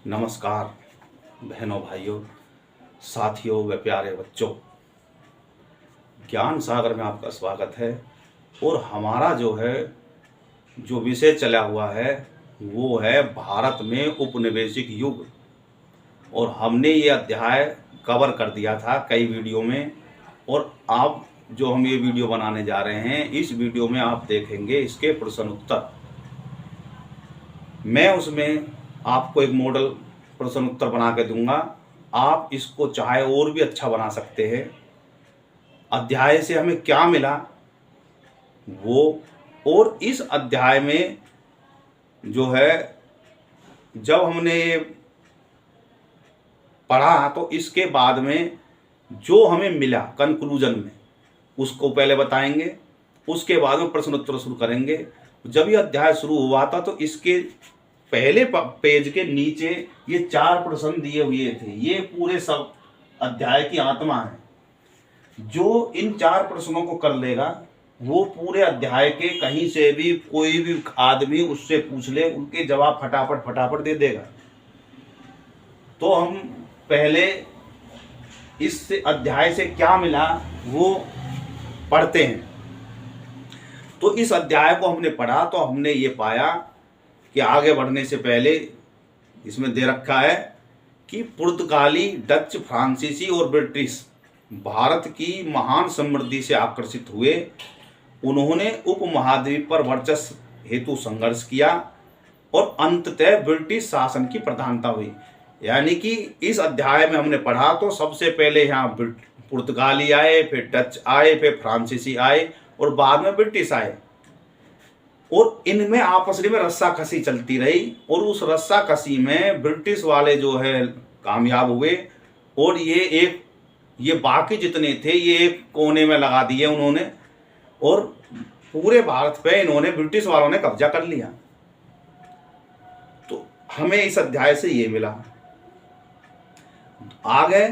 नमस्कार बहनों, भाइयों, साथियों व प्यारे बच्चों। ज्ञान सागर में आपका स्वागत है। और हमारा जो विषय चला हुआ है वो है भारत में उपनिवेशिक युग। और हमने ये अध्याय कवर कर दिया था कई वीडियो में। और आप जो हम ये वीडियो बनाने जा रहे हैं, इस वीडियो में आप देखेंगे इसके प्रश्न उत्तर। मैं उसमें आपको एक मॉडल प्रश्न उत्तर बना के दूंगा। आप इसको चाहे और भी अच्छा बना सकते हैं। अध्याय से हमें क्या मिला वो, और इस अध्याय में जो है जब हमने ये पढ़ा तो इसके बाद में जो हमें मिला कंक्लूजन में उसको पहले बताएंगे। उसके बाद में प्रश्न उत्तर शुरू करेंगे। जब ये अध्याय शुरू हुआ था तो इसके पहले पेज के नीचे ये 4 प्रश्न दिए हुए थे। ये पूरे सब अध्याय की आत्मा है। जो इन 4 प्रश्नों को कर लेगा वो पूरे अध्याय के कहीं से भी कोई भी आदमी उससे पूछ ले, उनके जवाब फटाफट फटाफट दे देगा। तो हम पहले इस अध्याय से क्या मिला वो पढ़ते हैं। तो इस अध्याय को हमने पढ़ा तो हमने ये पाया कि आगे बढ़ने से पहले इसमें दे रखा है कि पुर्तगाली, डच, फ्रांसीसी और ब्रिटिश भारत की महान समृद्धि से आकर्षित हुए। उन्होंने उपमहाद्वीप पर वर्चस्व हेतु संघर्ष किया और अंततः ब्रिटिश शासन की प्रधानता हुई। यानी कि इस अध्याय में हमने पढ़ा तो सबसे पहले यहाँ पुर्तगाली आए, फिर डच आए, फिर फ्रांसीसी आए और बाद में ब्रिटिश आए। और इनमें आपस में रस्साकसी चलती रही और उस रस्साकसी में ब्रिटिश वाले जो है कामयाब हुए। और ये बाकी जितने थे ये एक कोने में लगा दिए उन्होंने, और पूरे भारत पे इन्होंने, ब्रिटिश वालों ने कब्जा कर लिया। तो हमें इस अध्याय से ये मिला। आगे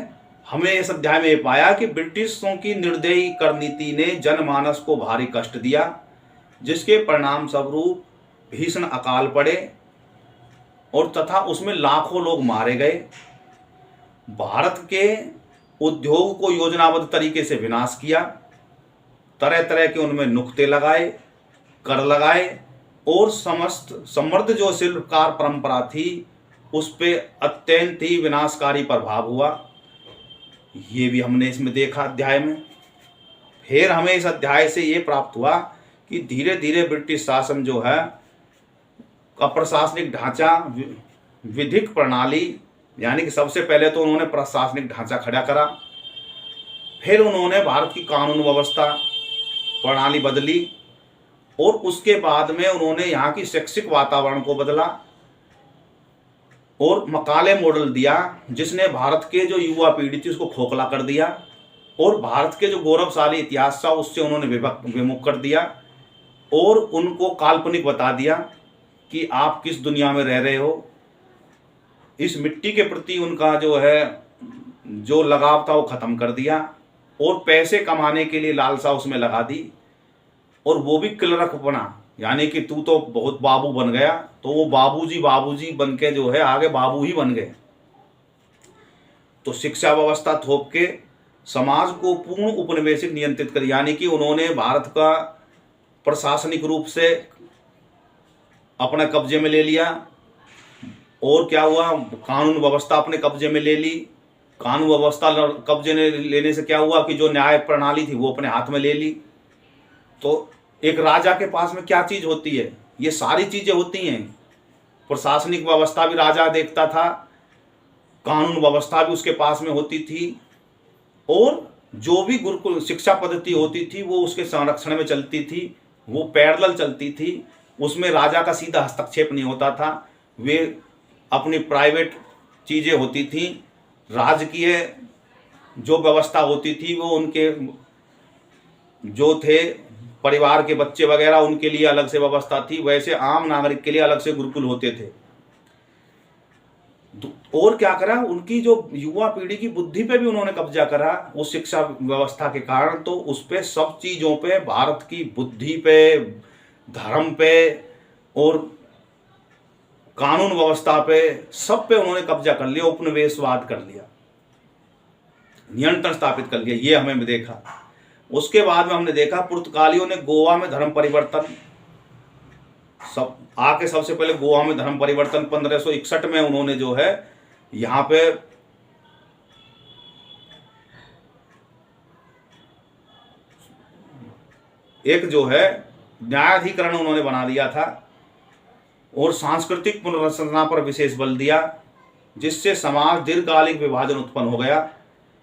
हमें इस अध्याय में ये पाया कि ब्रिटिशों की निर्दयी कर नीति ने जनमानस को भारी कष्ट दिया, जिसके परिणाम स्वरूप भीषण अकाल पड़े और तथा उसमें लाखों लोग मारे गए। भारत के उद्योग को योजनाबद्ध तरीके से विनाश किया, तरह तरह के उनमें नुक्ते लगाए, कर लगाए और समस्त समृद्ध जो शिल्पकार परंपरा थी उस पे अत्यंत ही विनाशकारी प्रभाव हुआ। ये भी हमने इसमें देखा अध्याय में। फिर हमें इस अध्याय से ये प्राप्त हुआ कि धीरे धीरे ब्रिटिश शासन जो है का प्रशासनिक ढांचा, विधिक प्रणाली, यानी कि सबसे पहले तो उन्होंने प्रशासनिक ढांचा खड़ा करा, फिर उन्होंने भारत की कानून व्यवस्था प्रणाली बदली और उसके बाद में उन्होंने यहाँ की शैक्षिक वातावरण को बदला और मकाले मॉडल दिया, जिसने भारत के जो युवा पीढ़ी थी उसको खोखला कर दिया और भारत के जो गौरवशाली इतिहास था उससे उन्होंने विमुख कर दिया और उनको काल्पनिक बता दिया कि आप किस दुनिया में रह रहे हो। इस मिट्टी के प्रति उनका जो है जो लगाव था वो ख़त्म कर दिया और पैसे कमाने के लिए लालसा उसमें लगा दी। और वो भी क्लर्क बना, यानी कि तू तो बहुत बाबू बन गया, तो वो बाबूजी बन के जो है आगे बाबू ही बन गए। तो शिक्षा व्यवस्था थोप के समाज को पूर्ण उपनिवेशिक नियंत्रित कर, यानी कि उन्होंने भारत का प्रशासनिक रूप से अपने कब्जे में ले लिया। और क्या हुआ, कानून व्यवस्था अपने कब्जे में ले ली। कानून व्यवस्था कब्जे में लेने से क्या हुआ कि जो न्याय प्रणाली थी वो अपने हाथ में ले ली। तो एक राजा के पास में क्या चीज़ होती है, ये सारी चीज़ें होती हैं। प्रशासनिक व्यवस्था भी राजा देखता था, कानून व्यवस्था भी उसके पास में होती थी और जो भी गुरुकुल शिक्षा पद्धति होती थी वो उसके संरक्षण में चलती थी, वो पैरेलल चलती थी। उसमें राजा का सीधा हस्तक्षेप नहीं होता था। वे अपनी प्राइवेट चीज़ें होती थी। राजकीय जो व्यवस्था होती थी वो उनके जो थे परिवार के बच्चे वगैरह उनके लिए अलग से व्यवस्था थी, वैसे आम नागरिक के लिए अलग से गुरुकुल होते थे। और क्या करा, उनकी जो युवा पीढ़ी की बुद्धि पे भी उन्होंने कब्जा करा उस शिक्षा व्यवस्था के कारण। तो उस पे सब चीज़ों पे, भारत की बुद्धि पे, धर्म पे और कानून व्यवस्था पे, सब पे उन्होंने कब्जा कर लिया, उपनिवेशवाद कर लिया, नियंत्रण स्थापित कर लिया। ये हमें देखा। उसके बाद में हमने देखा पुर्तगालियों ने गोवा में धर्म परिवर्तन, सब आके सबसे पहले गोवा में धर्म परिवर्तन 1561 में उन्होंने जो है यहाँ पे एक जो है न्यायाधिकरण उन्होंने बना दिया था और सांस्कृतिक पुनर्रचना पर विशेष बल दिया, जिससे समाज दीर्घकालिक विभाजन उत्पन्न हो गया।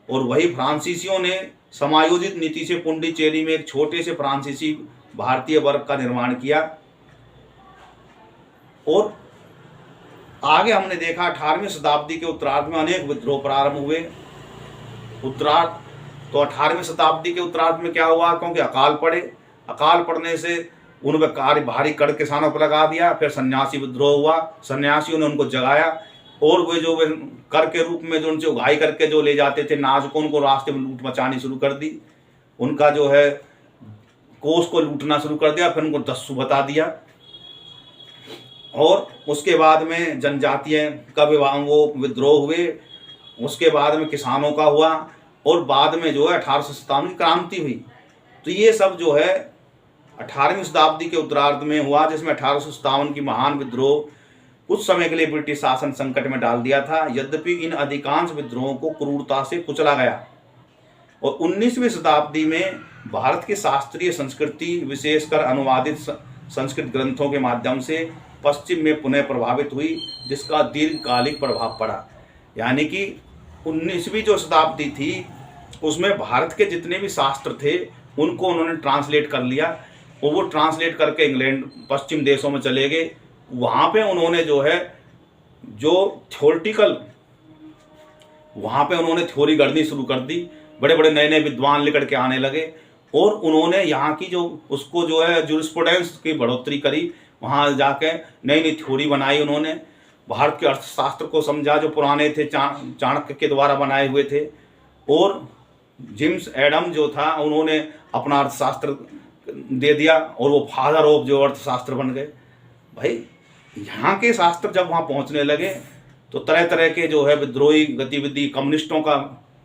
और वही फ्रांसीसियों ने समायोजित नीति से पुंडीचेरी में एक छोटे से फ्रांसीसी भारतीय वर्ग का निर्माण किया। और आगे हमने देखा 18वीं शताब्दी के उत्तरार्ध में अनेक विद्रोह प्रारंभ हुए। तो 18वीं शताब्दी के उत्तरार्ध में क्या हुआ, क्योंकि अकाल पड़ने से उन पर कार्य भारी कर किसानों पर लगा दिया। फिर सन्यासी विद्रोह हुआ, सन्यासियों ने उनको जगाया और वे जो कर के रूप में जो उनसे उगाई करके जो ले जाते थे नाज को, उनको रास्ते में लूट मचानी शुरू कर दी, उनका जो है कोष को लूटना शुरू कर दिया, फिर उनको दस्यु बता दिया। और उसके बाद में जनजातीय का वो विद्रोह हुए, उसके बाद में किसानों का हुआ और बाद में जो है 1857 की क्रांति हुई। तो ये सब जो है 18वीं शताब्दी के उत्तरार्ध में हुआ, जिसमें 1857 की महान विद्रोह कुछ समय के लिए ब्रिटिश शासन संकट में डाल दिया था। यद्यपि इन अधिकांश विद्रोहों को क्रूरता से कुचला गया और 19वीं शताब्दी में भारत की शास्त्रीय संस्कृति, विशेषकर अनुवादित संस्कृत ग्रंथों के माध्यम से पश्चिम में पुनः प्रभावित हुई, जिसका दीर्घकालिक प्रभाव पड़ा। यानी कि 19वीं जो शताब्दी थी उसमें भारत के जितने भी शास्त्र थे उनको उन्होंने ट्रांसलेट कर लिया और वो ट्रांसलेट करके इंग्लैंड पश्चिम देशों में चले गए। वहाँ पे उन्होंने जो है जो थ्योरेटिकल, वहाँ पे उन्होंने थ्योरी गढ़नी शुरू कर दी, बड़े बड़े नए नए विद्वान लेकर के आने लगे और उन्होंने यहाँ की जो उसको जो है जूरिस्प्रूडेंस की बढ़ोतरी करी, वहाँ जाके नई नई थ्योरी बनाई। उन्होंने भारत के अर्थशास्त्र को समझा जो पुराने थे, चाणक्य के द्वारा बनाए हुए थे। और जेम्स एडम जो था उन्होंने अपना अर्थशास्त्र दे दिया और वो फादर ऑफ जो अर्थशास्त्र बन गए। भाई यहाँ के शास्त्र जब वहाँ पहुँचने लगे तो तरह तरह के जो है विद्रोही गतिविधि, कम्युनिस्टों का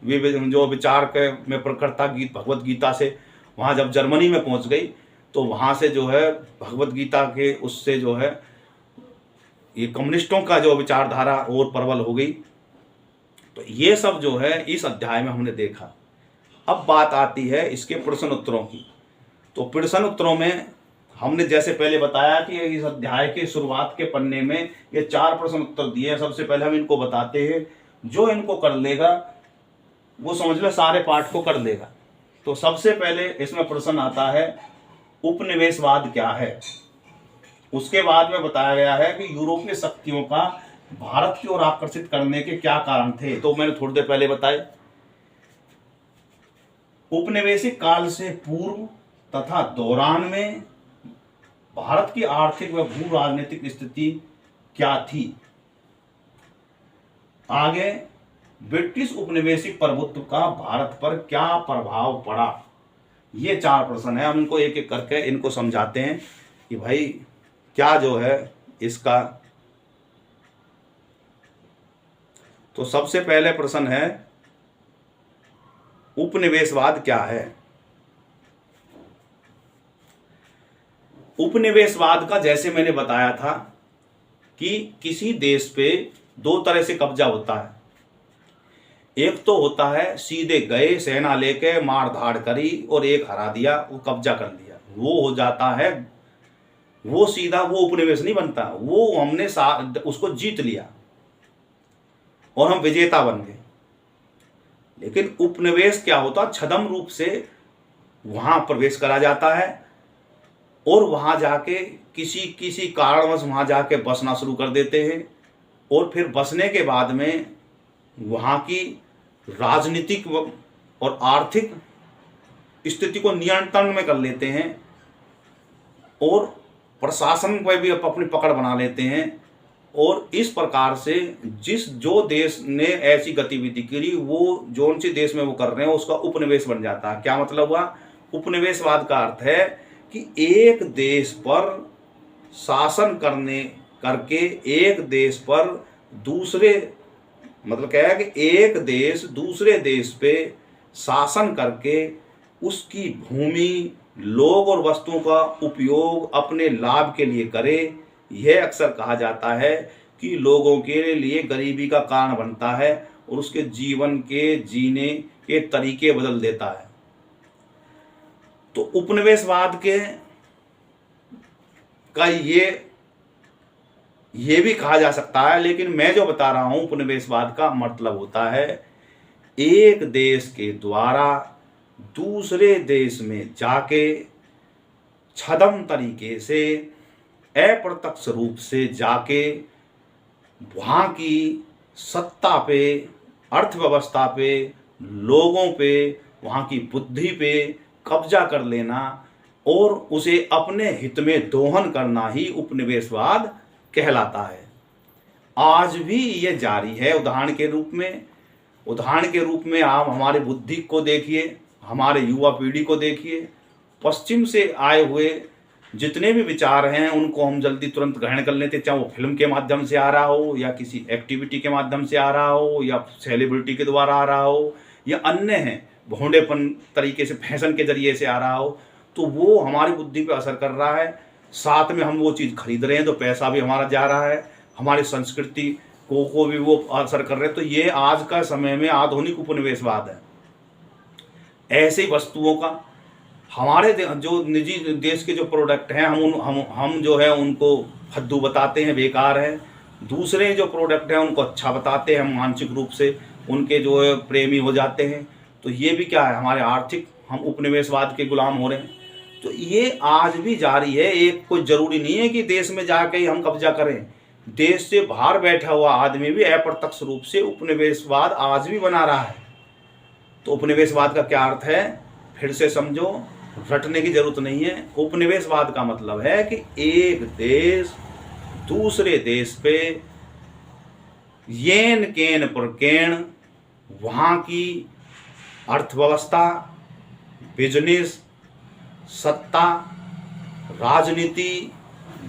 जो विचार के में प्रकटता भगवत गीता से वहाँ जब जर्मनी में पहुँच गई तो वहाँ से जो है भगवत गीता के उससे जो है ये कम्युनिस्टों का जो विचारधारा और प्रबल हो गई। तो ये सब जो है इस अध्याय में हमने देखा। अब बात आती है इसके प्रश्न उत्तरों की। तो प्रश्न उत्तरों में हमने जैसे पहले बताया कि इस अध्याय के शुरुआत के पन्ने में ये 4 प्रश्न उत्तर दिए हैं। सबसे पहले हम इनको बताते हैं, जो इनको कर लेगा वो समझ लो सारे पाठ को कर लेगा। तो सबसे पहले इसमें प्रश्न आता है उपनिवेशवाद क्या है। उसके बाद में बताया गया है कि यूरोपीय शक्तियों का भारत की ओर आकर्षित करने के क्या कारण थे। तो मैंने थोड़ी देर पहले बताए उपनिवेशिक काल से पूर्व तथा दौरान में भारत की आर्थिक व भू राजनीतिक स्थिति क्या थी। आगे ब्रिटिश उपनिवेशिक प्रभुत्व का भारत पर क्या प्रभाव पड़ा। ये 4 प्रश्न है। हम इनको एक एक करके इनको समझाते हैं कि भाई क्या जो है इसका। तो सबसे पहले प्रश्न है उपनिवेशवाद क्या है। उपनिवेशवाद का जैसे मैंने बताया था कि किसी देश पे 2 तरह से कब्जा होता है। एक तो होता है सीधे गए, सेना लेके मार धाड़ करी और एक हरा दिया, वो कब्जा कर लिया, वो हो जाता है, वो सीधा वो उपनिवेश नहीं बनता। वो हमने उसको जीत लिया और हम विजेता बन गए। लेकिन उपनिवेश क्या होता, छद्म रूप से वहां प्रवेश करा जाता है और वहां जाके किसी कारणवश वहां जाके बसना शुरू कर देते हैं और फिर बसने के बाद में वहां की राजनीतिक और आर्थिक स्थिति को नियंत्रण में कर लेते हैं और प्रशासन पर भी अपनी पकड़ बना लेते हैं। और इस प्रकार से जो देश ने ऐसी गतिविधि करी वो जो सी देश में वो कर रहे हैं उसका उपनिवेश बन जाता है। क्या मतलब हुआ, उपनिवेशवाद का अर्थ है कि एक देश पर शासन करने करके एक देश पर दूसरे, मतलब क्या है कि एक देश दूसरे देश पे शासन करके उसकी भूमि, लोग और वस्तुओं का उपयोग अपने लाभ के लिए करे, यह अक्सर कहा जाता है कि लोगों के लिए गरीबी का कारण बनता है और उसके जीवन के जीने के तरीके बदल देता है। तो उपनिवेशवाद के का ये भी कहा जा सकता है, लेकिन मैं जो बता रहा हूं उपनिवेशवाद का मतलब होता है एक देश के द्वारा दूसरे देश में जाके छद्म तरीके से, अप्रत्यक्ष रूप से जाके वहाँ की सत्ता पे, अर्थव्यवस्था पे, लोगों पे, वहाँ की बुद्धि पे कब्जा कर लेना और उसे अपने हित में दोहन करना ही उपनिवेशवाद कहलाता है। आज भी ये जारी है। उदाहरण के रूप में आप हमारे बुद्धि को देखिए, हमारे युवा पीढ़ी को देखिए। पश्चिम से आए हुए जितने भी विचार हैं उनको हम जल्दी तुरंत ग्रहण कर लेते, चाहे वो फिल्म के माध्यम से आ रहा हो या किसी एक्टिविटी के माध्यम से आ रहा हो या सेलिब्रिटी के द्वारा आ रहा हो या अन्य हैं भोंडेपन तरीके से फैशन के जरिए से आ रहा हो, तो वो हमारी बुद्धि पे असर कर रहा है। साथ में हम वो चीज़ खरीद रहे हैं तो पैसा भी हमारा जा रहा है, हमारी संस्कृति को भी वो असर कर रहे हैं। तो ये आज का समय में आधुनिक उपनिवेशवाद है। ऐसी वस्तुओं का हमारे जो निजी देश के जो प्रोडक्ट हैं हम जो है उनको फद्दू बताते हैं, बेकार है। दूसरे जो प्रोडक्ट हैं उनको अच्छा बताते हैं, हम मानसिक रूप से उनके जो है प्रेमी हो जाते हैं। तो ये भी क्या है, हमारे आर्थिक, हम उपनिवेशवाद के गुलाम हो रहे हैं। तो ये आज भी जारी है। एक कोई ज़रूरी नहीं है कि देश में जाके ही हम कब्जा करें। देश से बाहर बैठा हुआ आदमी भी अप्रत्यक्ष रूप से उपनिवेशवाद आज भी बना रहा है। तो उपनिवेशवाद का क्या अर्थ है, फिर से समझो, रटने की जरूरत नहीं है। उपनिवेशवाद का मतलब है कि एक देश दूसरे देश पे येन केन प्रकेण वहाँ की अर्थव्यवस्था, बिजनेस, सत्ता, राजनीति,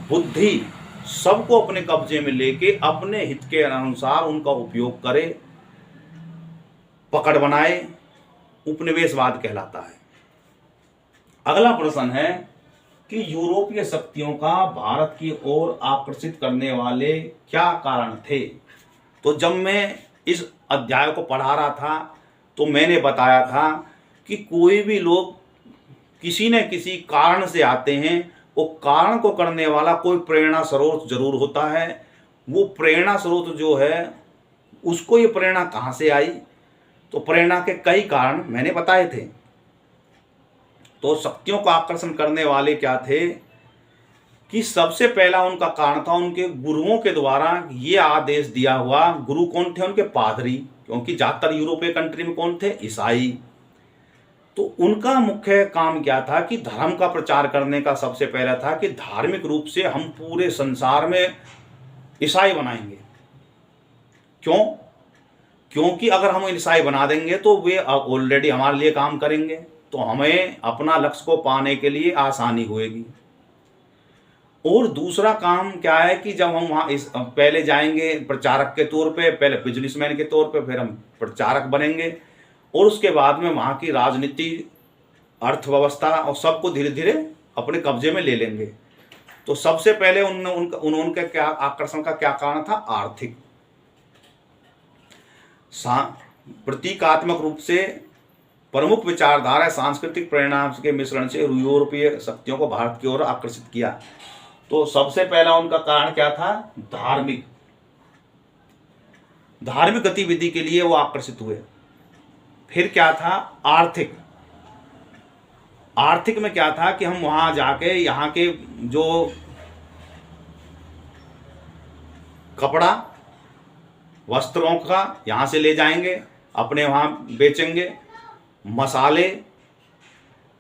बुद्धि सबको अपने कब्जे में लेके अपने हित के अनुसार उनका उपयोग करे, पकड़ बनाए, उपनिवेशवाद कहलाता है। अगला प्रश्न है कि यूरोपीय शक्तियों का भारत की ओर आकर्षित करने वाले क्या कारण थे। तो जब मैं इस अध्याय को पढ़ा रहा था तो मैंने बताया था कि कोई भी लोग किसी न किसी कारण से आते हैं, वो कारण को करने वाला कोई प्रेरणा स्रोत जरूर होता है। वो प्रेरणा स्रोत जो है उसको ये प्रेरणा कहाँ से आई, तो प्रेरणा के कई कारण मैंने बताए थे। तो शक्तियों का आकर्षण करने वाले क्या थे कि सबसे पहला उनका कारण था उनके गुरुओं के द्वारा ये आदेश दिया हुआ। गुरु कौन थे, उनके पादरी, क्योंकि ज़्यादातर यूरोपीय कंट्री में कौन थे, ईसाई। तो उनका मुख्य काम क्या था कि धर्म का प्रचार करने का सबसे पहला था कि धार्मिक रूप से हम पूरे संसार में ईसाई बनाएंगे। क्यों? क्योंकि अगर हम ईसाई बना देंगे तो वे ऑलरेडी हमारे लिए काम करेंगे, तो हमें अपना लक्ष्य को पाने के लिए आसानी होएगी। और दूसरा काम क्या है कि जब हम वहाँ पहले जाएंगे प्रचारक के तौर पे, पहले बिजनेसमैन के तौर पे, फिर हम प्रचारक बनेंगे और उसके बाद में वहाँ की राजनीति, अर्थव्यवस्था और सबको धीरे धीरे अपने कब्जे में ले लेंगे। तो सबसे पहले उनके क्या आकर्षण का क्या कारण था, आर्थिक। प्रतीकात्मक रूप से प्रमुख विचारधारा सांस्कृतिक परिणाम के मिश्रण से यूरोपीय शक्तियों को भारत की ओर आकर्षित किया। तो सबसे पहला उनका कारण क्या था, धार्मिक गतिविधि के लिए वो आकर्षित हुए। फिर क्या था, आर्थिक में क्या था कि हम वहां जाके यहाँ के जो कपड़ा, वस्त्रों का यहाँ से ले जाएंगे, अपने वहाँ बेचेंगे, मसाले,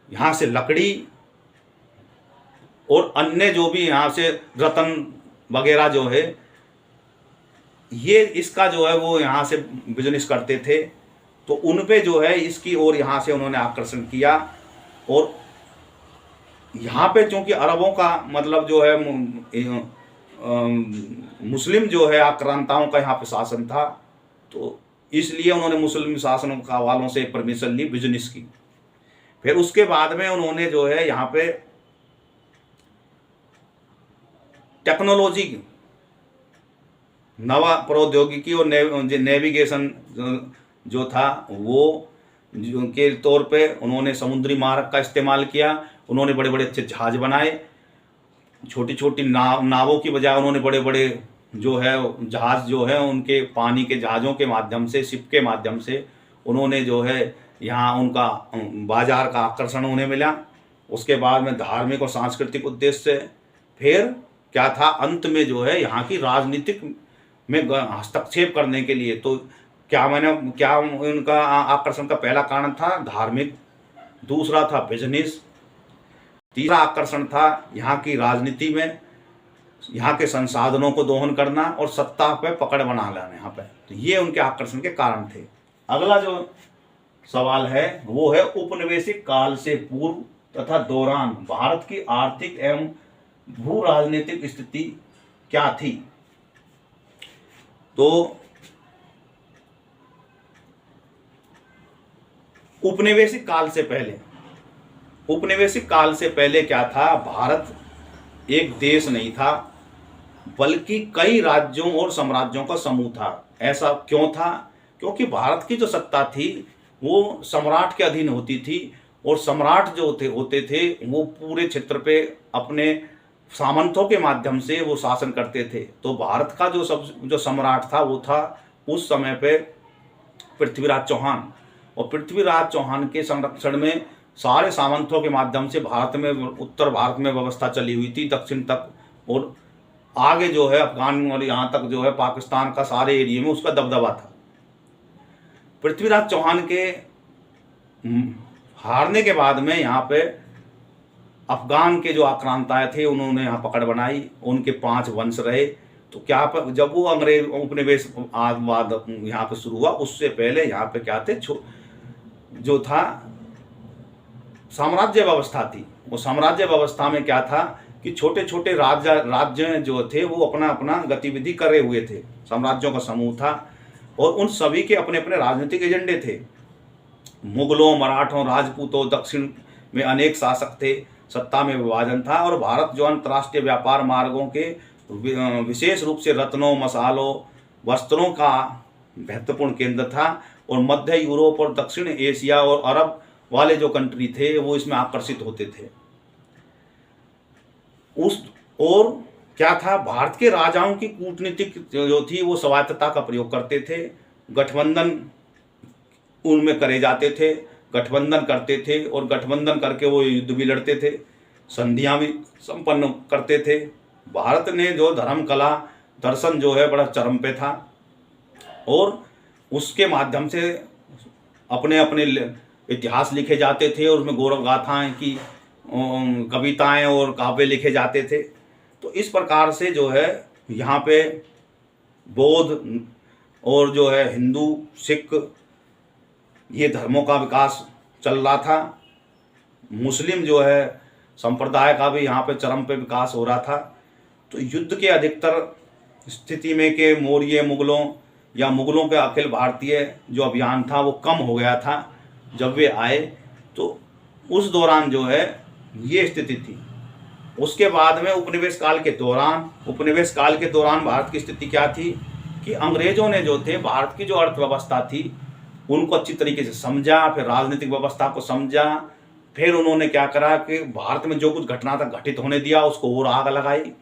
यहाँ से लकड़ी और अन्य जो भी यहाँ से रत्न वगैरह जो है, ये इसका जो है वो यहाँ से बिजनेस करते थे। तो उन पे जो है इसकी ओर यहाँ से उन्होंने आकर्षण किया। और यहाँ पे चूँकि अरबों का मतलब जो है मुस्लिम जो है आक्रांताओं का यहाँ पे शासन था, तो इसलिए उन्होंने मुस्लिम शासन का वालों से परमिशन ली बिजनेस की। फिर उसके बाद में उन्होंने जो है यहाँ पे टेक्नोलॉजी, नवा प्रौद्योगिकी और नेविगेशन जो था वो के तौर पे उन्होंने समुद्री मार्ग का इस्तेमाल किया। उन्होंने बड़े बड़े अच्छे जहाज बनाए, छोटी छोटी नावों की बजाय उन्होंने बड़े बड़े जो है जहाज जो है उनके पानी के जहाज़ों के माध्यम से, शिप के माध्यम से उन्होंने जो है यहाँ उनका बाजार का आकर्षण उन्हें मिला। उसके बाद में धार्मिक और सांस्कृतिक उद्देश्य से फिर क्या था, अंत में जो है यहाँ की राजनीतिक में हस्तक्षेप करने के लिए, तो क्या उनका आकर्षण का पहला कारण था धार्मिक, दूसरा था बिजनेस, तीसरा आकर्षण था यहाँ की राजनीति में यहाँ के संसाधनों को दोहन करना और सत्ता पे पकड़ बना लेना यहाँ पे। तो ये उनके आकर्षण के कारण थे। अगला जो सवाल है वो है उपनिवेशिक काल से पूर्व तथा दौरान भारत की आर्थिक एवं भू राजनीतिक स्थिति क्या थी। तो उपनिवेशिक काल से पहले क्या था, भारत एक देश नहीं था बल्कि कई राज्यों और साम्राज्यों का समूह था। ऐसा क्यों था? क्योंकि भारत की जो सत्ता थी वो सम्राट के अधीन होती थी और सम्राट जो होते थे वो पूरे क्षेत्र पे अपने सामंतों के माध्यम से वो शासन करते थे। तो भारत का जो सम्राट था वो था उस समय पे पृथ्वीराज चौहान, और पृथ्वीराज चौहान के संरक्षण में सारे सामंतों के माध्यम से भारत में, उत्तर भारत में व्यवस्था चली हुई थी दक्षिण तक, और आगे जो है अफगान और यहाँ तक जो है पाकिस्तान का सारे एरिया में उसका दबदबा था। पृथ्वीराज चौहान के हारने के बाद में यहाँ पे अफगान के जो आक्रांताएं थे उन्होंने यहाँ पकड़ बनाई, उनके 5 वंश रहे। तो क्या जब वो अंग्रेज उपनिवेशवाद यहाँ पे शुरू हुआ उससे पहले यहाँ पे क्या थे, जो था साम्राज्य व्यवस्था थी। वो साम्राज्य व्यवस्था में क्या था कि छोटे छोटे राज्य जो थे वो अपना अपना गतिविधि करे हुए थे, साम्राज्यों का समूह था और उन सभी के अपने अपने राजनीतिक एजेंडे थे। मुगलों, मराठों, राजपूतों, दक्षिण में अनेक शासक थे, सत्ता में विभाजन था और भारत जो अंतर्राष्ट्रीय व्यापार मार्गों के विशेष रूप से रत्नों, मसालों, वस्त्रों का महत्वपूर्ण केंद्र था और मध्य यूरोप और दक्षिण एशिया और अरब वाले जो कंट्री थे वो इसमें आकर्षित होते थे। और क्या था, भारत के राजाओं की कूटनीतिक जो थी वो स्वायत्तता का प्रयोग करते थे, गठबंधन उनमें करे जाते थे, गठबंधन करते थे और गठबंधन करके वो युद्ध भी लड़ते थे, संधियां भी संपन्न करते थे। भारत ने जो धर्म, कला, दर्शन जो है बड़ा चरम पे था और उसके माध्यम से अपने अपने इतिहास लिखे जाते थे और उसमें गौरव गाथाएं की कविताएं और काव्य लिखे जाते थे। तो इस प्रकार से जो है यहाँ पे बौद्ध और जो है हिंदू, सिख ये धर्मों का विकास चल रहा था। मुस्लिम जो है संप्रदाय का भी यहाँ पे चरम पे विकास हो रहा था। तो युद्ध के अधिकतर स्थिति में के मौर्य मुगलों या मुगलों के अखिल भारतीय जो अभियान था वो कम हो गया था जब वे आए। तो उस दौरान जो है ये स्थिति थी। उसके बाद में उपनिवेश काल के दौरान भारत की स्थिति क्या थी कि अंग्रेजों ने जो थे भारत की जो अर्थव्यवस्था थी उनको अच्छी तरीके से समझा, फिर राजनीतिक व्यवस्था को समझा, फिर उन्होंने क्या करा कि भारत में जो कुछ घटना था घटित होने दिया, उसको और आग लगाई।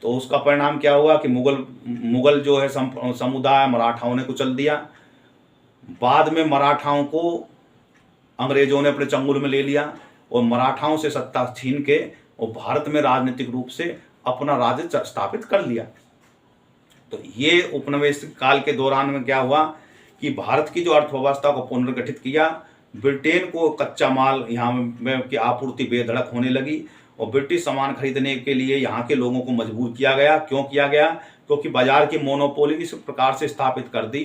तो उसका परिणाम क्या हुआ कि मुगल जो है समुदाय मराठाओं ने कुचल दिया। बाद में मराठाओं को अंग्रेजों ने अपने चंगुल में ले लिया और मराठाओं से सत्ता छीन के और भारत में राजनीतिक रूप से अपना राज्य स्थापित कर लिया। तो ये उपनिवेश काल के दौरान में क्या हुआ कि भारत की जो अर्थव्यवस्था को पुनर्गठित किया। ब्रिटेन को कच्चा माल यहाँ में की आपूर्ति बेधड़क होने लगी और ब्रिटिश सामान खरीदने के लिए यहाँ के लोगों को मजबूर किया गया। क्यों किया गया? क्योंकि बाजार की मोनोपोली इस प्रकार से स्थापित कर दी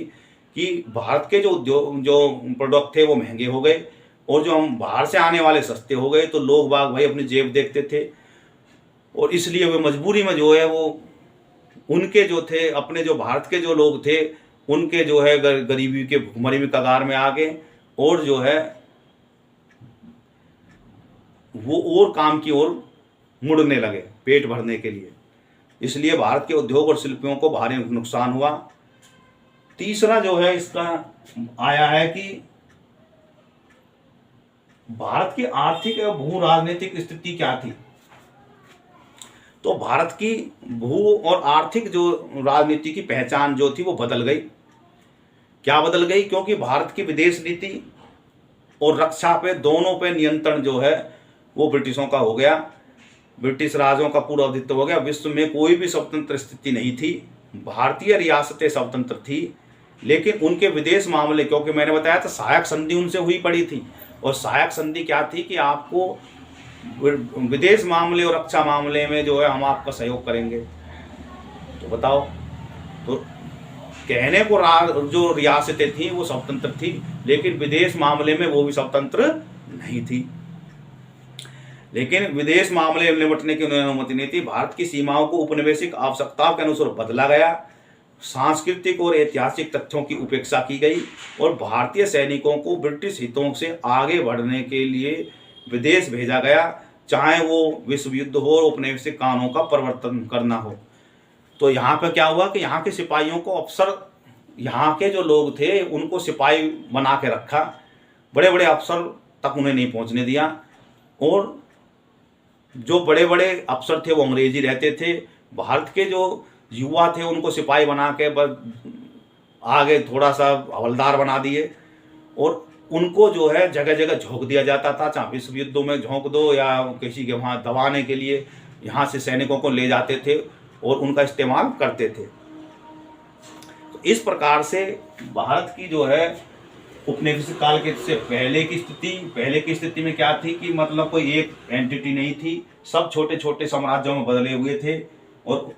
कि भारत के जो उद्योग, जो प्रोडक्ट थे वो महंगे हो गए और जो हम बाहर से आने वाले सस्ते हो गए। तो लोग बाग भाई अपनी जेब देखते थे और इसलिए वे मजबूरी में जो है वो उनके जो थे, अपने जो भारत के जो लोग थे, उनके जो है गरीबी के भुखमरी में कगार में आ गए, और जो है वो और काम की ओर मुड़ने लगे पेट भरने के लिए। इसलिए भारत के उद्योग और शिल्पियों को भारी नुकसान हुआ। तीसरा जो है इसका आया है कि भारत की आर्थिक एवं भू राजनीतिक स्थिति क्या थी। तो भारत की भू और आर्थिक जो राजनीति की पहचान जो थी वो बदल गई। क्या बदल गई? क्योंकि भारत की विदेश नीति और रक्षा पे दोनों पे नियंत्रण जो है वो ब्रिटिशों का हो गया। ब्रिटिश राजों का पूरा आधिपत्य हो गया। विश्व में कोई भी स्वतंत्र स्थिति नहीं थी। भारतीय रियासतें स्वतंत्र थी, लेकिन उनके विदेश मामले, क्योंकि मैंने बताया था सहायक संधि उनसे हुई पड़ी थी, और सहायक संधि क्या थी कि आपको विदेश मामले और रक्षा मामले में जो है हम आपका सहयोग करेंगे। तो बताओ, तो कहने को जो रियासतें थी वो स्वतंत्र थी, लेकिन विदेश मामले में वो भी स्वतंत्र नहीं थी। लेकिन विदेश मामले में निपटने की उन्हें अनुमति नहीं थी। भारत की सीमाओं को उपनिवेशिक आवश्यकताओं के अनुसार बदला गया, सांस्कृतिक और ऐतिहासिक तथ्यों की उपेक्षा की गई, और भारतीय सैनिकों को ब्रिटिश हितों से आगे बढ़ने के लिए विदेश भेजा गया, चाहे वो विश्व युद्ध हो और उपनिवेशिक कानूनों का परिवर्तन करना हो। तो यहाँ पे क्या हुआ कि यहाँ के सिपाहियों को अफसर, यहाँ के जो लोग थे उनको सिपाही बना के रखा, बड़े बड़े अफसर तक उन्हें नहीं पहुँचने दिया, और जो बड़े बड़े अफसर थे वो अंग्रेजी रहते थे। भारत के जो युवा थे उनको सिपाही बना के बस आगे थोड़ा सा हवलदार बना दिए, और उनको जो है जगह जगह झोंक दिया जाता था, चाहे विश्व युद्धों में झोंक दो या किसी के वहाँ दबाने के लिए यहाँ से सैनिकों को ले जाते थे और उनका इस्तेमाल करते थे। तो इस प्रकार से भारत की जो है उपनिवेशिक काल के से पहले की स्थिति में क्या थी कि मतलब कोई एक एंटिटी नहीं थी, सब छोटे छोटे साम्राज्यों में बदले हुए थे। और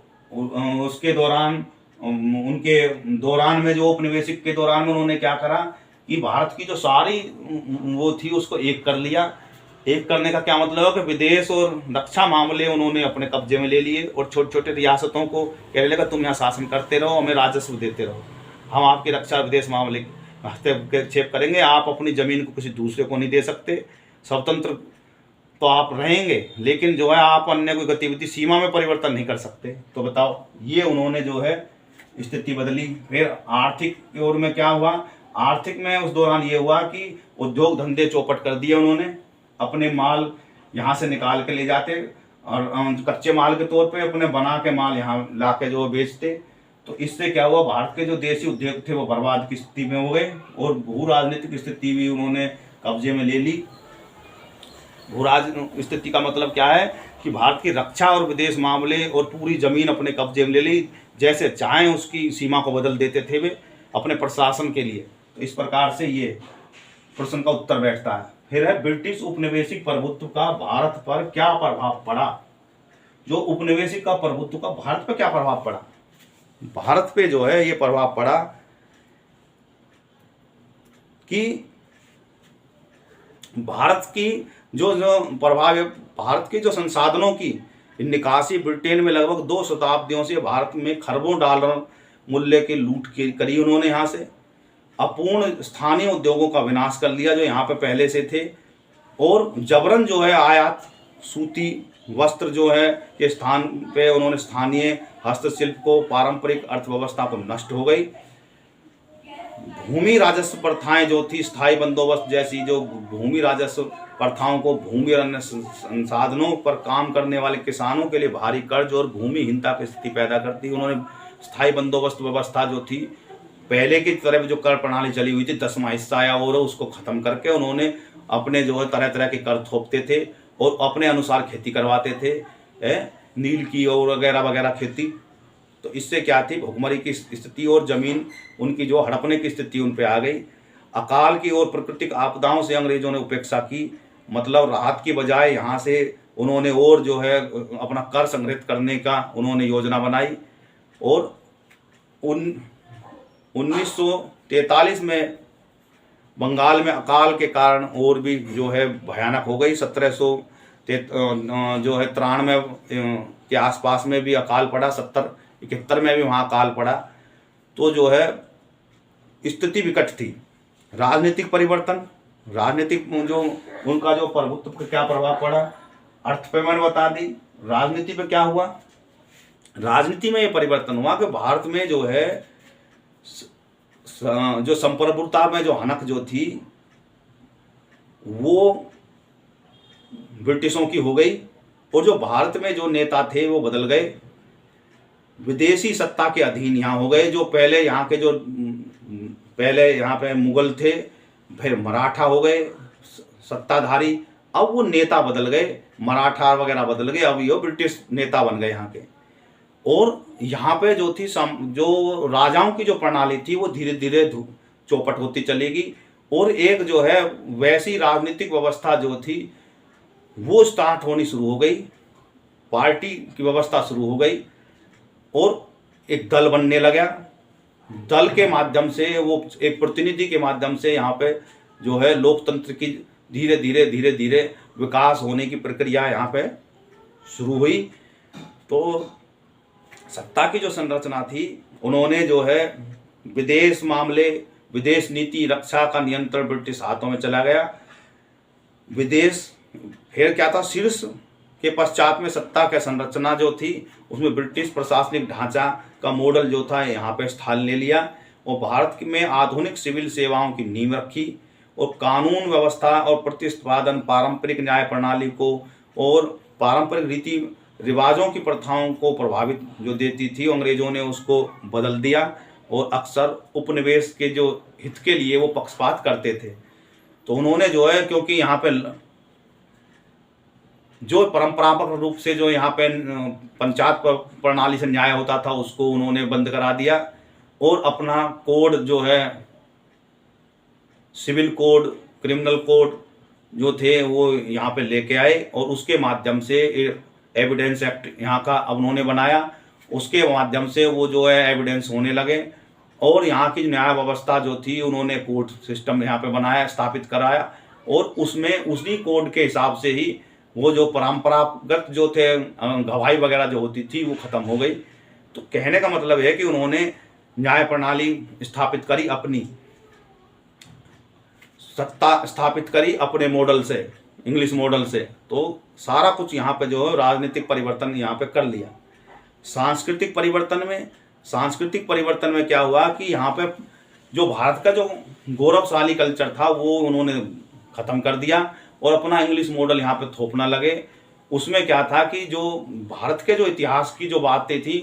उसके दौरान, उनके दौरान में जो उपनिवेशिक के दौरान में उन्होंने क्या करा कि भारत की जो सारी वो थी उसको एक कर लिया। एक करने का क्या मतलब है कि विदेश और रक्षा मामले उन्होंने अपने कब्जे में ले लिए, और छोटे छोटे रियासतों को कहने लगा तुम यहाँ शासन करते रहो, हमें राजस्व देते रहो, हम आपकी रक्षा विदेश मामले हस्तक्षेप करेंगे, आप अपनी ज़मीन को किसी दूसरे को नहीं दे सकते, स्वतंत्र तो आप रहेंगे, लेकिन जो है आप अन्य कोई गतिविधि सीमा में परिवर्तन नहीं कर सकते। तो बताओ, ये उन्होंने जो है स्थिति बदली। फिर आर्थिक की ओर में क्या हुआ? आर्थिक में उस दौरान ये हुआ कि उद्योग धंधे चौपट कर दिए उन्होंने, अपने माल यहाँ से निकाल के ले जाते और कच्चे माल के तौर पे अपने बना के माल यहाँ ला के जो बेचते। तो इससे क्या हुआ, भारत के जो देसी उद्योग थे वो बर्बाद की स्थिति में हो गए, और भू राजनीतिक स्थिति भी उन्होंने कब्जे में ले ली। भू राजनीतिक स्थिति का मतलब क्या है कि भारत की रक्षा और विदेश मामले और पूरी जमीन अपने कब्जे में ले ली, जैसे चाहे उसकी सीमा को बदल देते थे वे अपने प्रशासन के लिए। तो इस प्रकार से ये प्रश्न का उत्तर बैठता है। फिर है ब्रिटिश उपनिवेशिक प्रभुत्व का भारत पर क्या प्रभाव पड़ा। जो उपनिवेशिक का प्रभुत्व का भारत पर क्या प्रभाव पड़ा? भारत पे जो है ये प्रभाव पड़ा कि भारत की जो प्रभाव है, भारत के जो संसाधनों की निकासी ब्रिटेन में लगभग 2 शताब्दियों से भारत में खरबों डॉलर मूल्य की लूट करी उन्होंने। यहाँ से अपूर्ण स्थानीय उद्योगों का विनाश कर लिया जो यहाँ पे पहले से थे, और जबरन जो है आयात सूती वस्त्र जो है के स्थान पे उन्होंने स्थानीय हस्तशिल्प को, पारंपरिक अर्थव्यवस्था को नष्ट हो गई। भूमि राजस्व प्रथाएं जो थी, स्थायी बंदोबस्त जैसी जो भूमि राजस्व प्रथाओं को भूमि और अन्य संसाधनों पर काम करने वाले किसानों के लिए भारी कर्ज और भूमिहीनता की स्थिति पैदा करती। उन्होंने स्थायी बंदोबस्त व्यवस्था जो थी, पहले की तरह जो कर प्रणाली चली हुई थी 10वां हिस्सा या और उसको ख़त्म करके उन्होंने अपने जो है तरह तरह के कर थोपते थे और अपने अनुसार खेती करवाते थे, नील की और वगैरह वगैरह खेती। तो इससे क्या थी, भुखमरी की स्थिति और ज़मीन उनकी जो हड़पने की स्थिति उन पे आ गई। अकाल की और प्राकृतिक आपदाओं से अंग्रेज़ों ने उपेक्षा की, मतलब राहत की बजाय यहाँ से उन्होंने और जो है अपना कर संग्रहित करने का उन्होंने योजना बनाई। और 1943 में बंगाल में अकाल के कारण और भी जो है भयानक हो गई। 1793 के आसपास में भी अकाल पड़ा, 70 71 में भी वहाँ काल पड़ा। तो जो है स्थिति विकट थी। राजनीतिक परिवर्तन, राजनीतिक जो उनका जो प्रभुत्व पर क्या प्रभाव पड़ा, अर्थ पे मैंने बता दी। राजनीति पे क्या हुआ, राजनीति में ये परिवर्तन हुआ कि भारत में जो है जो संप्रभुता में जो हनक जो थी वो ब्रिटिशों की हो गई, और जो भारत में जो नेता थे वो बदल गए, विदेशी सत्ता के अधीन यहाँ हो गए। जो पहले यहाँ के जो पहले यहाँ पे मुगल थे, फिर मराठा हो गए सत्ताधारी, अब वो नेता बदल गए, मराठा वगैरह बदल गए, अब ये ब्रिटिश नेता बन गए यहाँ के। और यहाँ पे जो थी जो राजाओं की जो प्रणाली थी वो धीरे धीरे चौपट होती चलेगी, और एक जो है वैसी राजनीतिक व्यवस्था जो थी वो स्टार्ट होनी शुरू हो गई, पार्टी की व्यवस्था शुरू हो गई, और एक दल बनने लगा। दल के माध्यम से वो एक प्रतिनिधि के माध्यम से यहाँ पे जो है लोकतंत्र की धीरे धीरे धीरे धीरे विकास होने की प्रक्रिया यहाँ पे शुरू हुई। तो सत्ता की जो संरचना थी, उन्होंने जो है विदेश मामले, विदेश नीति, रक्षा का नियंत्रण ब्रिटिश हाथों में चला गया। विदेश फिर क्या था, शीर्ष के पश्चात में सत्ता की संरचना जो थी उसमें ब्रिटिश प्रशासनिक ढांचा का मॉडल जो था यहाँ पे स्थान ले लिया, और भारत में आधुनिक सिविल सेवाओं की नींव रखी, और कानून व्यवस्था और प्रतिस्पादन, पारंपरिक न्याय प्रणाली को और पारंपरिक रीति रिवाजों की प्रथाओं को प्रभावित जो देती थी, अंग्रेजों ने उसको बदल दिया, और अक्सर उपनिवेश के जो हित के लिए वो पक्षपात करते थे। तो उन्होंने जो है, क्योंकि यहाँ पे जो परंपरागत रूप से जो यहाँ पे पंचायत प्रणाली से न्याय होता था उसको उन्होंने बंद करा दिया, और अपना कोड जो है सिविल कोड, क्रिमिनल कोड जो थे वो यहाँ पे लेके आए, और उसके माध्यम से एविडेंस एक्ट यहाँ का अब उन्होंने बनाया। उसके माध्यम से वो जो है एविडेंस होने लगे, और यहाँ की न्याय व्यवस्था जो थी उन्होंने कोर्ट सिस्टम यहाँ पे बनाया, स्थापित कराया, और उसमें उसी कोड के हिसाब से ही वो जो परंपरागत जो थे गवाही वगैरह जो होती थी वो खत्म हो गई। तो कहने का मतलब है कि उन्होंने न्याय प्रणाली स्थापित करी, अपनी सत्ता स्थापित करी अपने मॉडल से, इंग्लिश मॉडल से। तो सारा कुछ यहाँ पे जो है राजनीतिक परिवर्तन यहाँ पे कर लिया। सांस्कृतिक परिवर्तन में क्या हुआ कि यहाँ पे जो भारत का जो गौरवशाली कल्चर था वो उन्होंने ख़त्म कर दिया, और अपना इंग्लिश मॉडल यहाँ पे थोपना लगे। उसमें क्या था कि जो भारत के जो इतिहास की जो बातें थी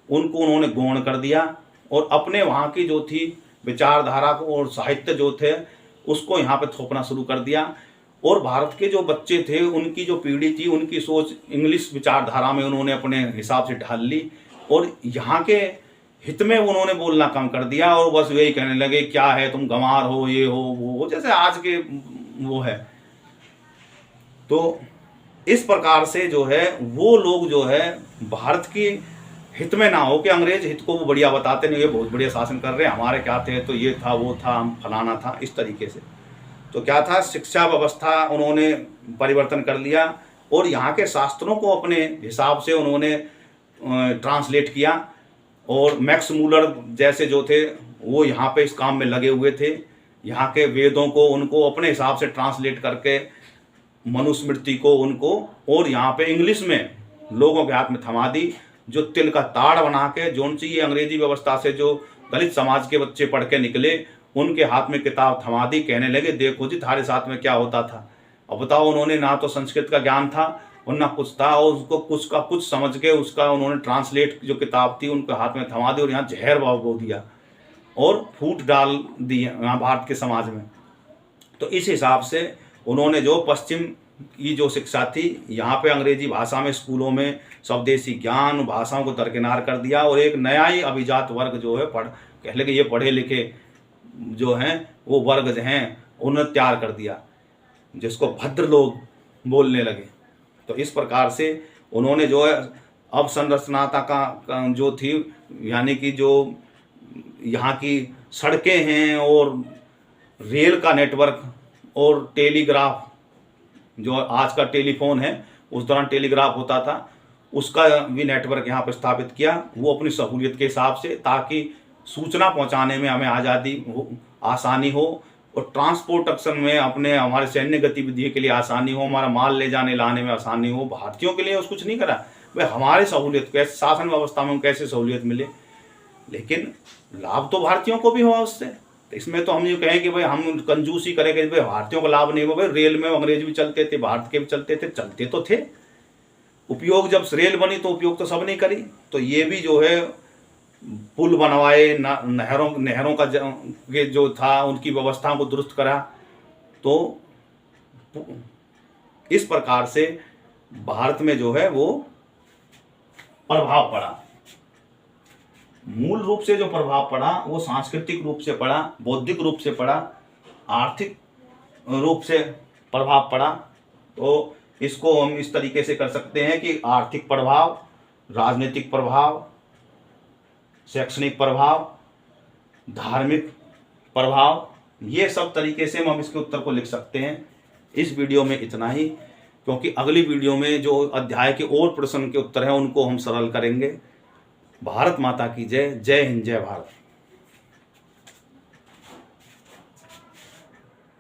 उनको उन्होंने गौण कर दिया, और अपने वहाँ की जो थी विचारधारा और साहित्य जो थे उसको यहाँ पे थोपना शुरू कर दिया। और भारत के जो बच्चे थे, उनकी जो पीढ़ी थी, उनकी सोच इंग्लिश विचारधारा में उन्होंने अपने हिसाब से ढाल ली, और यहाँ के हित में उन्होंने बोलना कम कर दिया, और बस वही कहने लगे क्या है तुम गंवार हो, ये हो वो हो, जैसे आज के वो है। तो इस प्रकार से जो है वो लोग जो है भारत की हित में ना हो कि अंग्रेज हित को वो बढ़िया बताते नहीं, ये बहुत बढ़िया शासन कर रहे हैं, हमारे क्या थे तो ये था वो था, हम फलाना था, इस तरीके से। तो क्या था, शिक्षा व्यवस्था उन्होंने परिवर्तन कर लिया, और यहाँ के शास्त्रों को अपने हिसाब से उन्होंने ट्रांसलेट किया, और मैक्स मूलर जैसे जो थे वो यहाँ पे इस काम में लगे हुए थे। यहाँ के वेदों को उनको अपने हिसाब से ट्रांसलेट करके, मनुस्मृति को उनको, और यहाँ पे इंग्लिश में लोगों के हाथ में थमा दी, जो तिल का ताड़ बना के जोन सी ये अंग्रेजी व्यवस्था से जो दलित समाज के बच्चे पढ़ के निकले उनके हाथ में किताब थमा दी, कहने लगे देखो जी तुम्हारे साथ में क्या होता था। अब बताओ, उन्होंने ना तो संस्कृत का ज्ञान था और ना कुछ था, और उसको कुछ का कुछ समझ के उसका उन्होंने ट्रांसलेट जो किताब थी उनके हाथ में थमा दी, और यहाँ जहर बो दिया और फूट डाल दी यहाँ भारत के समाज में। तो इस हिसाब से उन्होंने जो पश्चिम की जो शिक्षा थी यहाँ पे अंग्रेजी भाषा में स्कूलों में स्वदेशी ज्ञान भाषाओं को दरकिनार कर दिया, और एक नया ही अभिजात वर्ग जो है कह लगे ये पढ़े लिखे जो हैं वो वर्ग जो हैं उन्हें तैयार कर दिया, जिसको भद्र लोग बोलने लगे। तो इस प्रकार से उन्होंने जो है अब संरचनाता का जो थी, यानी कि जो यहाँ की सड़कें हैं और रेल का नेटवर्क और टेलीग्राफ, जो आज का टेलीफोन है उस दौरान टेलीग्राफ होता था, उसका भी नेटवर्क यहाँ पर स्थापित किया, वो अपनी सहूलियत के हिसाब से, ताकि सूचना पहुँचाने में हमें आसानी हो, और ट्रांसपोर्टेशन में हमारे सैन्य गतिविधि के लिए आसानी हो, हमारा माल ले जाने लाने में आसानी हो। भारतीयों के लिए उस कुछ नहीं करा भाई, हमारे सहूलियत कैसे, शासन व्यवस्था में कैसे सहूलियत मिले, लेकिन लाभ तो भारतीयों को भी हुआ उससे। तो इसमें तो हम ये कहें कि भाई हम कंजूसी करेंगे, भाई भारतीयों को लाभ नहीं हुआ। भाई रेल में अंग्रेज भी चलते थे, भारत के भी चलते तो थे। उपयोग जब रेल बनी तो उपयोग तो सब नहीं करी। तो ये भी जो है पुल बनवाए, नहरों का जो था उनकी व्यवस्थाओं को दुरुस्त करा। तो इस प्रकार से भारत में जो है वो प्रभाव पड़ा। मूल रूप से जो प्रभाव पड़ा वो सांस्कृतिक रूप से पड़ा, बौद्धिक रूप से पड़ा, आर्थिक रूप से प्रभाव पड़ा। तो इसको हम इस तरीके से कर सकते हैं कि आर्थिक प्रभाव, राजनीतिक प्रभाव, शैक्षणिक प्रभाव, धार्मिक प्रभाव, ये सब तरीके से हम इसके उत्तर को लिख सकते हैं। इस वीडियो में इतना ही, क्योंकि अगली वीडियो में जो अध्याय के और प्रश्न के उत्तर हैं उनको हम सरल करेंगे। भारत माता की जय। जय हिंद, जय भारत।